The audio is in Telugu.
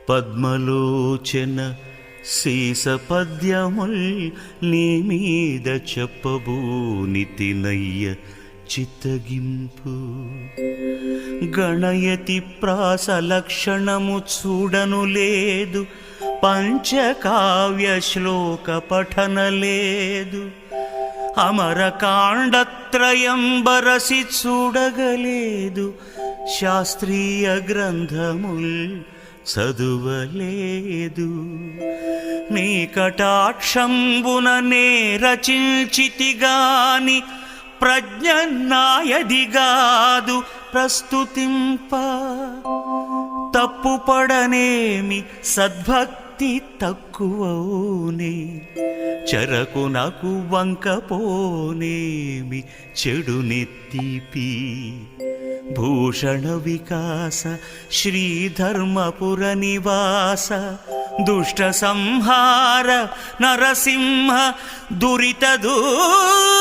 పద్మలోచన శీసపద్యముల్ నీ మీద చెప్పబూనితినయ్య చిత్తగింపు. గణయతి ప్రాస లక్షణము చూడను లేదు, పంచకావ్య శ్లోక పఠన లేదు. అమరకాండత్రయం బరసి చూడగలేదు, శాస్త్రీయ గ్రంథముల్ చదువలేదు. నీ కటాక్షంబున నే రచించితిగాని ప్రజ్ఞ నాయదిగాదు ప్రస్తుతింప. తప్పుపడనేమి సద్భక్తి తక్కువనే, చెరకు నాకు వంకపోనేమి చెడు నెత్తిపి. భూషణ వికాస శ్రీధర్మపుర నివాస, దుష్ట సంహార నరసింహ దురిత దూర.